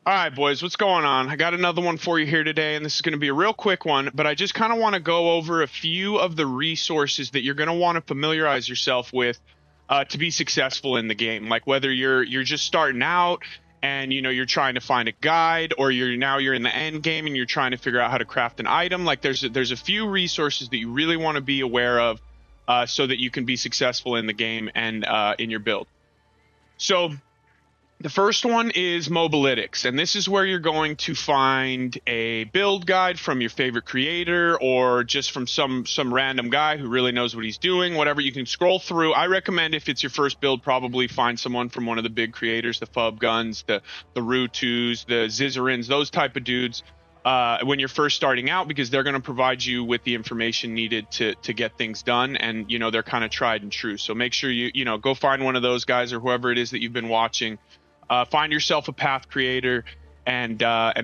All right, boys, what's going on? I got another one for you here today, and this is going to be a real quick one, but I just kind of want to go over a few of the resources that you're going to want to familiarize yourself with to be successful in the game. Like whether you're just starting out and you're trying to find a guide, or you're in the end game and you're trying to figure out how to craft an item. Like there's a few resources that you really want to be aware of so that you can be successful in the game and in your build. So the first one is Mobalytics, and this is where you're going to find a build guide from your favorite creator or just from some random guy who really knows what he's doing, whatever. You can scroll through. I recommend if it's your first build, probably find someone from one of the big creators, the fubguns, the Rutus, the zizarans, those type of dudes when you're first starting out, because they're going to provide you with the information needed to get things done, and they're kind of tried and true. So make sure you go find one of those guys or whoever it is that you've been watching. Find yourself a path creator and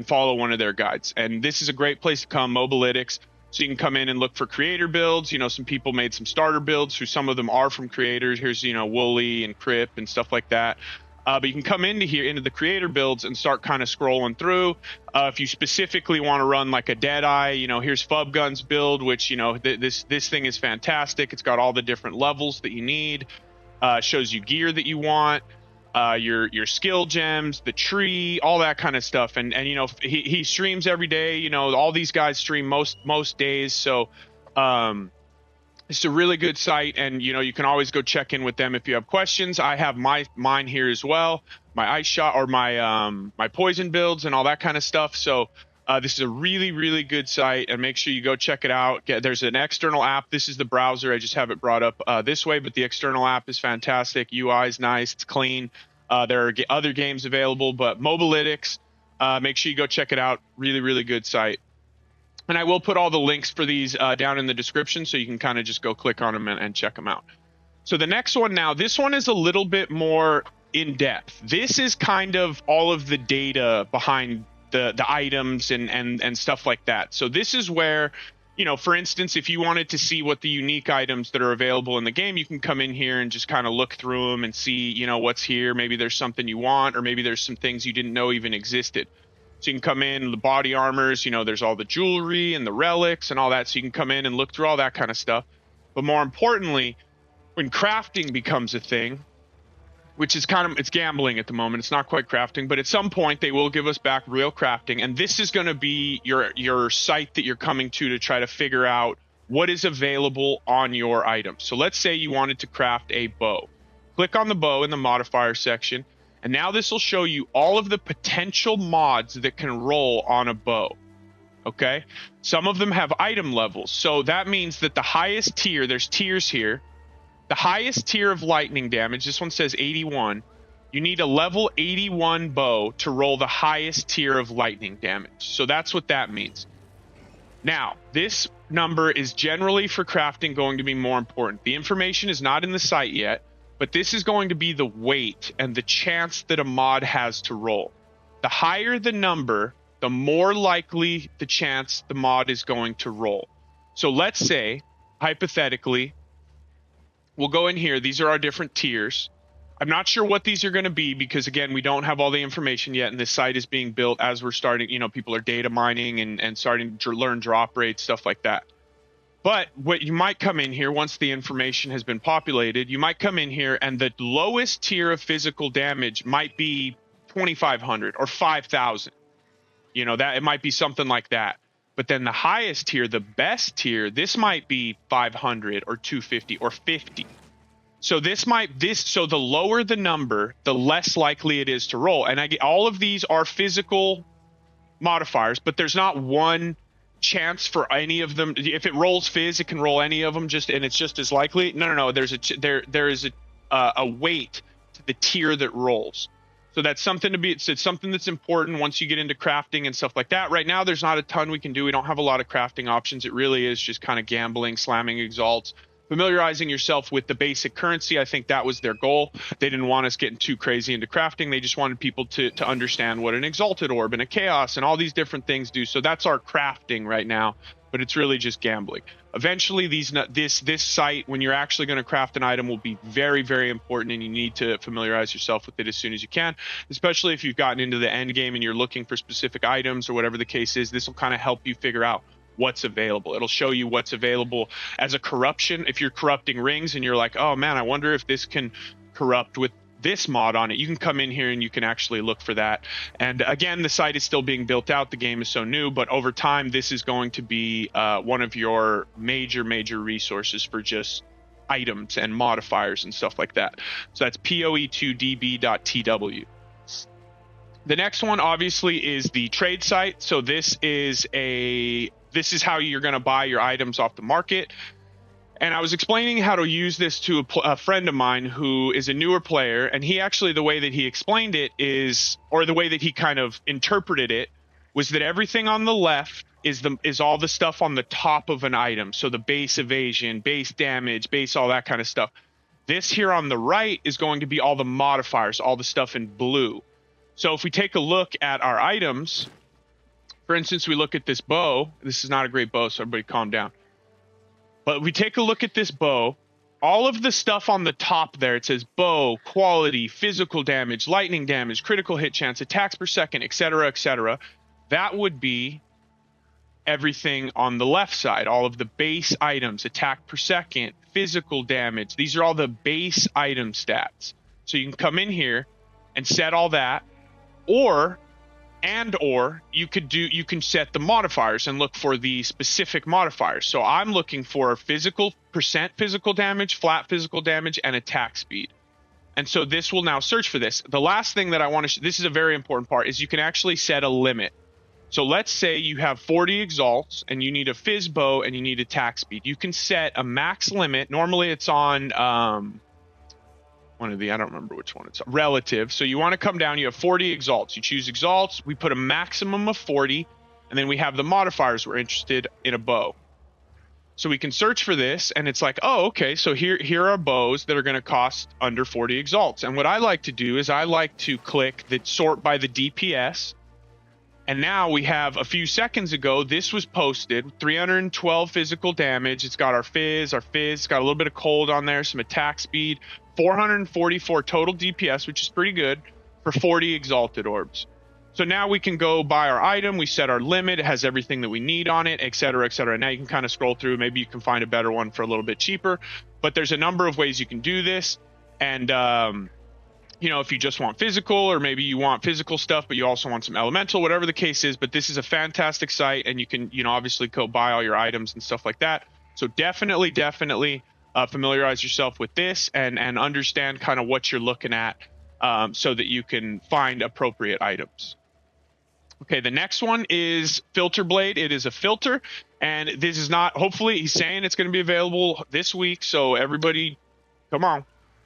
follow one of their guides. And this is a great place to come, Mobalytics. So you can come in and look for creator builds. Some people made some starter builds, who some of them are from creators. Here's, Wooly and Crip and stuff like that. But you can come into the creator builds and start kind of scrolling through. If you specifically want to run like a Deadeye, here's Fubgun's build, which, this thing is fantastic. It's got all the different levels that you need. Shows you gear that you want. Your skill gems, the tree, all that kind of stuff, and he streams every day. All these guys stream most days, so it's a really good site, and you can always go check in with them if you have questions. I have mine here as well, my ice shot or my poison builds and all that kind of stuff. So this is a really good site, and make sure you go check it out. There's an external app. This is the browser. I just have it brought up this way, but the external app is fantastic. UI is nice. It's clean. There are other games available, but Mobalytics, make sure you go check it out. Really good site. And I will put all the links for these down in the description, so you can kind of just go click on them and check them out. So the next one now, this one is a little bit more in depth. This is kind of all of the data behind the items and stuff like that. So this is where, for instance, if you wanted to see what the unique items that are available in the game, you can come in here and just kind of look through them and see, what's here. Maybe there's something you want, or maybe there's some things you didn't know even existed. So you can come in, the body armors, there's all the jewelry and the relics and all that. So you can come in and look through all that kind of stuff. But more importantly, when crafting becomes a thing, which is it's gambling at the moment. It's not quite crafting, but at some point they will give us back real crafting. And this is going to be your site that you're coming to try to figure out what is available on your item. So let's say you wanted to craft a bow. Click on the bow in the modifier section. And now this will show you all of the potential mods that can roll on a bow. Okay. Some of them have item levels. So that means that the highest tier, there's tiers here. The highest tier of lightning damage, this one says 81. You need a level 81 bow to roll the highest tier of lightning damage. So that's what that means. Now, this number is generally for crafting going to be more important. The information is not in the site yet, but this is going to be the weight and the chance that a mod has to roll. The higher the number, the more likely the chance the mod is going to roll. So let's say, hypothetically, we'll go in here. These are our different tiers. I'm not sure what these are going to be because, again, we don't have all the information yet, and this site is being built as we're starting. People are data mining and starting to learn drop rates, stuff like that. But what you might come in here, once the information has been populated, you might come in here, and the lowest tier of physical damage might be 2,500 or 5,000. That it might be something like that. But then the highest tier, the best tier, this might be 500 or 250 or 50. So so the lower the number, the less likely it is to roll. And all of these are physical modifiers, but there's not one chance for any of them. If it rolls phys, it can roll any of them and it's just as likely. No. There is a weight to the tier that rolls. So that's something it's something that's important once you get into crafting and stuff like that. Right now, there's not a ton we can do. We don't have a lot of crafting options. It really is just kind of gambling, slamming exalts, familiarizing yourself with the basic currency. I think that was their goal. They didn't want us getting too crazy into crafting. They just wanted people to understand what an exalted orb and a chaos and all these different things do. So that's our crafting right now. but it's really just gambling. Eventually, this site, when you're actually going to craft an item, will be very, very important, and you need to familiarize yourself with it as soon as you can, especially if you've gotten into the end game and you're looking for specific items or whatever the case is. This will kind of help you figure out what's available. It'll show you what's available as a corruption. If you're corrupting rings and you're like, oh man, I wonder if this can corrupt with this mod on it, you can come in here and you can actually look for that. And again, the site is still being built out. The game is so new, but over time, this is going to be one of your major resources for just items and modifiers and stuff like that. So that's poe2db.tw. The next one obviously is the trade site. So this is how you're going to buy your items off the market. And I was explaining how to use this to a friend of mine who is a newer player, and he actually, the way that he explained it is, or the way that he kind of interpreted it, was that everything on the left is all the stuff on the top of an item. So the base evasion, base damage, base all that kind of stuff. This here on the right is going to be all the modifiers, all the stuff in blue. So if we take a look at our items, for instance, we look at this bow. This is not a great bow, so everybody calm down. But we take a look at this bow, all of the stuff on the top there, it says bow, quality, physical damage, lightning damage, critical hit chance, attacks per second, etc., etc. That would be everything on the left side, all of the base items, attack per second, physical damage. These are all the base item stats. So you can come in here and set all that, or you can set the modifiers and look for the specific modifiers. So I'm looking for percent physical damage, flat physical damage, and attack speed. And so this will now search for this. The last thing that I want to this is a very important part, is you can actually set a limit. So let's say you have 40 exalts and you need a fizz bow and you need attack speed. You can set a max limit. Normally it's on I don't remember which one it's on. Relative. So you want to come down, you have 40 exalts. You choose exalts, we put a maximum of 40, and then we have the modifiers. We're interested in a bow. So we can search for this, and it's like, oh, okay, so here are bows that are going to cost under 40 exalts. And what I like to do is I like to click the sort by the DPS. And now we have, a few seconds ago, this was posted, 312 physical damage. It's got our fizz, it's got a little bit of cold on there, some attack speed, 444 total DPS, which is pretty good for 40 exalted orbs. So now we can go buy our item. We set our limit. It has everything that we need on it, et cetera, et cetera. Now you can kind of scroll through. Maybe you can find a better one for a little bit cheaper. But there's a number of ways you can do this. And, if you just want physical, or maybe you want physical stuff, but you also want some elemental, whatever the case is. But this is a fantastic site, and you can, obviously go buy all your items and stuff like that. So definitely familiarize yourself with this and understand kind of what you're looking at, so that you can find appropriate items. Okay, the next one is Filter Blade. It is a filter, and this is not, hopefully he's saying it's going to be available this week. So everybody, come on.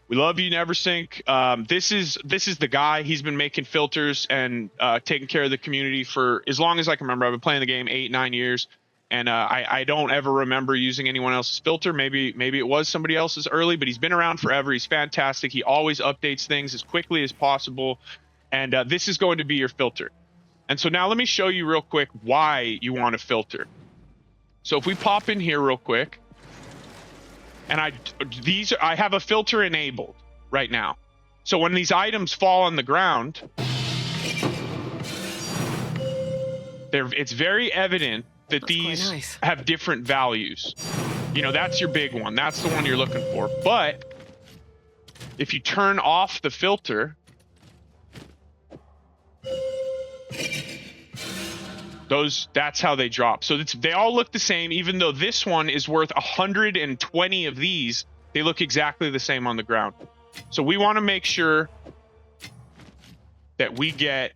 We love you, Neversink. This is the guy. He's been making filters and taking care of the community for as long as I can remember. I've been playing the game 8-9 years, and I don't ever remember using anyone else's filter. Maybe it was somebody else's early, but he's been around forever. He's fantastic. He always updates things as quickly as possible, and this is going to be your filter. And so now let me show you real quick why you want to filter. So if we pop in here real quick, and I have a filter enabled right now. So when these items fall on the ground, it's very evident that these have different values. That's your big one. That's the one you're looking for. But if you turn off the filter, that's how they drop. So they all look the same, even though this one is worth 120 of these. They look exactly the same on the ground. So we want to make sure that we get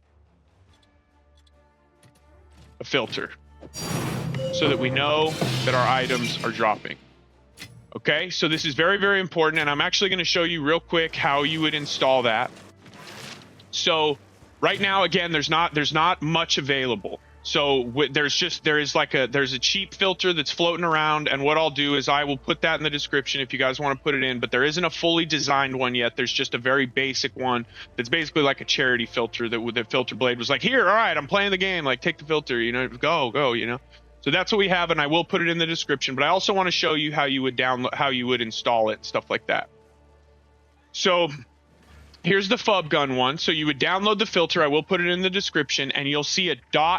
a filter so that we know that our items are dropping. Okay, so this is very, very important, and I'm actually going to show you real quick how you would install that. So right now, again, there's not much available. So there's a cheap filter that's floating around, and what I'll do is I will put that in the description if you guys want to put it in, but there isn't a fully designed one yet. There's just a very basic one that's basically like a charity filter that with the Filter Blade was like, here, all right, I'm playing the game, like take the filter, go. So that's what we have, and I will put it in the description, but I also want to show you how you would download, how you would install it and stuff like that. So here's the fubgun one. So you would download the filter. I will put it in the description, and you'll see a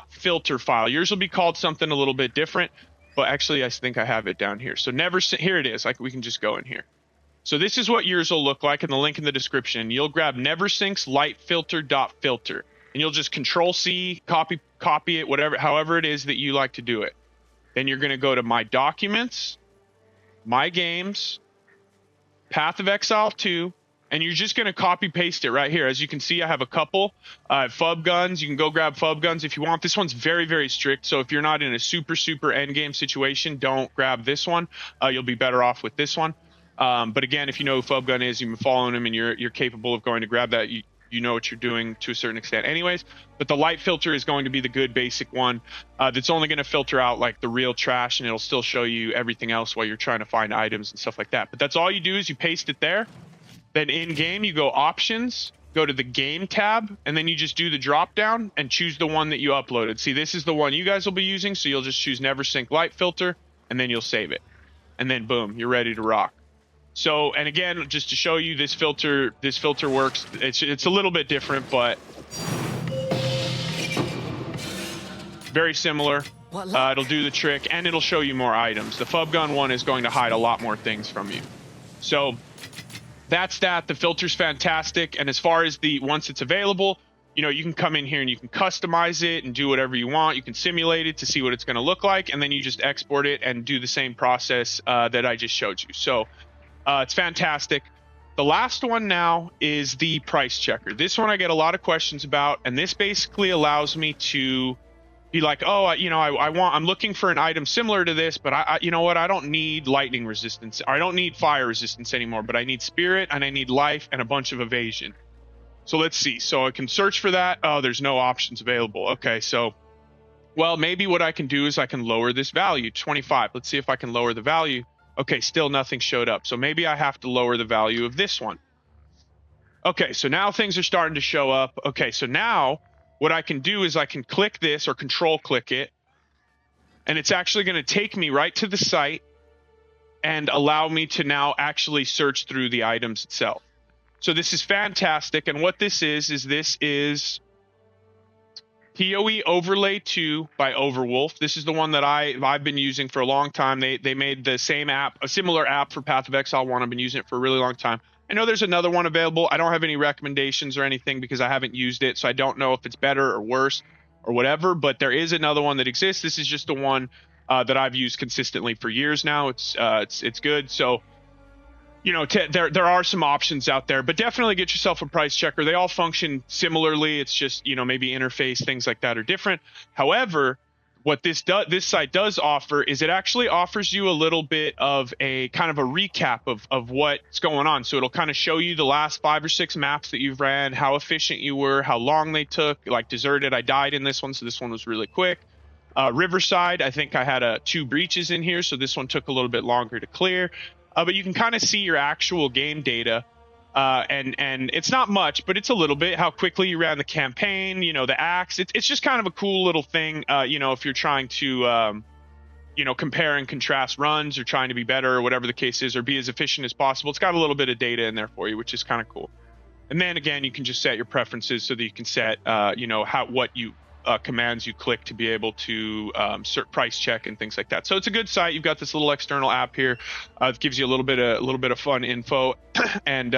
.filter file. Yours will be called something a little bit different, but actually I think I have it down here. So here it is. Like, we can just go in here. So this is what yours will look like, in the link in the description. You'll grab neversink's light filter .filter, and you'll just Control C, copy it, however it is that you like to do it. Then you're going to go to My Documents, My Games, Path of Exile 2, and you're just going to copy paste it right here. As you can see, I have a couple fubguns. You can go grab fubguns if you want. This one's very, very strict. So if you're not in a super end game situation, don't grab this one. You'll be better off with this one. But again, if you know who fubgun is, you've been following him, and you're capable of going to grab that, you know what you're doing to a certain extent anyways. But the light filter is going to be the good basic one that's only going to filter out like the real trash, and it'll still show you everything else while you're trying to find items and stuff like that. But that's all you do, is you paste it there. Then in game, you go Options, go to the Game tab, and then you just do the drop down and choose the one that you uploaded. See, this is the one you guys will be using, so you'll just choose neversink's light filter, and then you'll save it. And then boom, you're ready to rock. So, and again, just to show you, this filter works. It's a little bit different, but very similar. It'll do the trick, and it'll show you more items. The fubgun one is going to hide a lot more things from you. So that's that. The filter's fantastic, and as far as once it's available, you know, you can come in here and you can customize it and do whatever you want. You can simulate it to see what it's going to look like, and then you just export it and do the same process that I just showed you. So it's fantastic. The last one now is the price checker. This one I get a lot of questions about, and this basically allows me to be like, oh, I'm looking for an item similar to this, but you know what? I don't need lightning resistance. I don't need fire resistance anymore, but I need spirit, and I need life, and a bunch of evasion. So let's see. So I can search for that. Oh, there's no options available. Okay, so, well, maybe what I can do is I can lower this value, 25. Let's see if I can lower the value. Okay, still nothing showed up. So maybe I have to lower the value of this one. Okay, so now things are starting to show up. Okay, so now what I can do is I can click this, or control click it, and it's actually going to take me right to the site and allow me to now actually search through the items itself. So this is fantastic, and what this is PoE Overlay 2 by Overwolf. This is the one that I've been using for a long time. They made the same app, a similar app for Path of Exile 1. I've been using it for a really long time. I know there's another one available. I don't have any recommendations or anything because I haven't used it, so I don't know if it's better or worse or whatever, but there is another one that exists. This is just the one that I've used consistently for years now. It's good. So, you know, there are some options out there, but definitely get yourself a price checker. They all function similarly. It's just, you know, maybe interface, things like that are different. However, what this site does offer is it actually offers you a little bit of a kind of a recap of what's going on. So it'll kind of show you the last 5 or 6 maps that you've ran, how efficient you were, how long they took. Like Deserted, I died in this one, so this one was really quick. Riverside, I think I had 2 breaches in here, so this one took a little bit longer to clear. But you can kind of see your actual game data, and it's not much, but it's a little bit, how quickly you ran the campaign, you know, the axe. It's just kind of a cool little thing, you know, if you're trying to, you know, compare and contrast runs or trying to be better or whatever the case is, or be as efficient as possible. It's got a little bit of data in there for you, which is kind of cool. And then again, you can just set your preferences so that you can set, you know, what commands you click to be able to price check and things like that. So it's a good site. You've got this little external app here. It gives you a little bit of fun info, and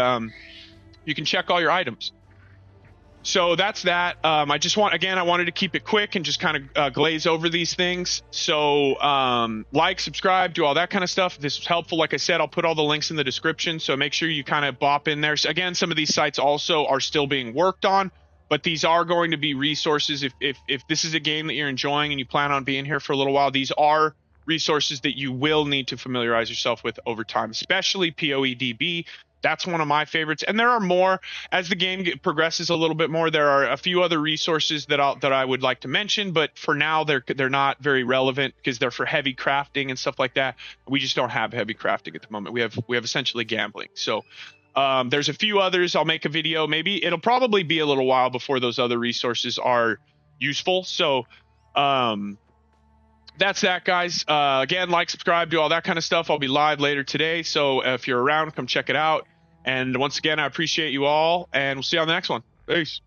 you can check all your items. So that's that. I wanted to keep it quick and just kind of glaze over these things. So like, subscribe, do all that kind of stuff. If this was helpful, like I said, I'll put all the links in the description. So make sure you kind of bop in there. So again, some of these sites also are still being worked on, but these are going to be resources. If this is a game that you're enjoying and you plan on being here for a little while, these are resources that you will need to familiarize yourself with over time, especially PoEDB. That's one of my favorites. And there are more as the game progresses a little bit more. There are a few other resources that I would like to mention, but for now they're not very relevant because they're for heavy crafting and stuff like that. We just don't have heavy crafting at the moment. We have essentially gambling. So there's a few others. I'll make a video. Maybe it'll probably be a little while before those other resources are useful. So that's that, guys. Again, like, subscribe, do all that kind of stuff. I'll be live later today, so if you're around, come check it out. And once again, I appreciate you all, and we'll see you on the next one. Peace.